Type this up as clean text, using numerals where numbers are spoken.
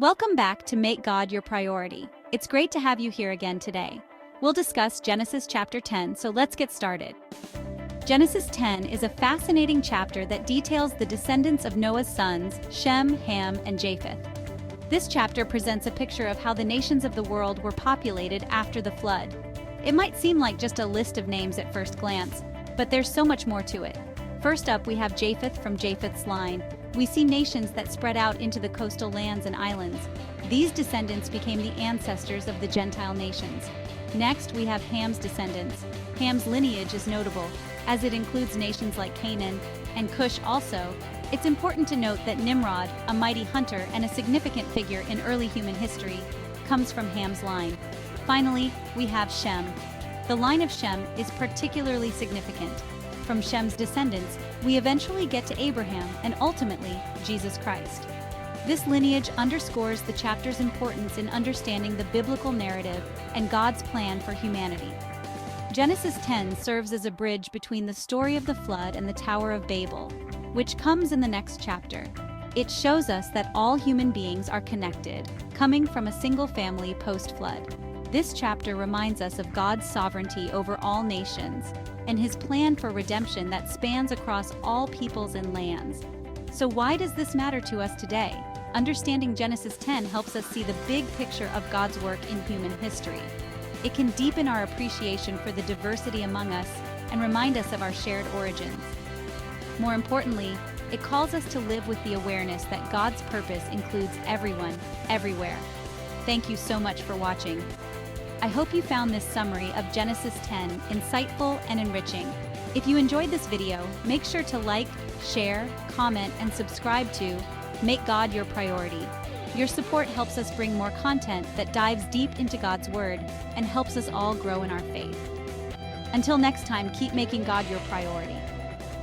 Welcome back to Make God Your Priority. It's great to have you here again today. We'll discuss Genesis chapter 10, so let's get started. Genesis 10 is a fascinating chapter that details the descendants of Noah's sons, Shem, Ham, and Japheth. This chapter presents a picture of how the nations of the world were populated after the flood. It might seem like just a list of names at first glance, but there's so much more to it. First up, we have Japheth from Japheth's line. We see nations that spread out into the coastal lands and islands. These descendants became the ancestors of the Gentile nations. Next, we have Ham's descendants. Ham's lineage is notable, as it includes nations like Canaan and Cush also. It's important to note that Nimrod, a mighty hunter and a significant figure in early human history, comes from Ham's line. Finally, we have Shem. The line of Shem is particularly significant. From Shem's descendants, we eventually get to Abraham and ultimately Jesus Christ. This lineage underscores the chapter's importance in understanding the biblical narrative and God's plan for humanity. Genesis 10 serves as a bridge between the story of the flood and the Tower of Babel, which comes in the next chapter. It shows us that all human beings are connected, coming from a single family post-flood. This chapter reminds us of God's sovereignty over all nations and his plan for redemption that spans across all peoples and lands. So why does this matter to us today? Understanding Genesis 10 helps us see the big picture of God's work in human history. It can deepen our appreciation for the diversity among us and remind us of our shared origins. More importantly, it calls us to live with the awareness that God's purpose includes everyone, everywhere. Thank you so much for watching. I hope you found this summary of Genesis 10 insightful and enriching. If you enjoyed this video, make sure to like, share, comment, and subscribe to Make God Your Priority. Your support helps us bring more content that dives deep into God's Word and helps us all grow in our faith. Until next time, keep making God your priority.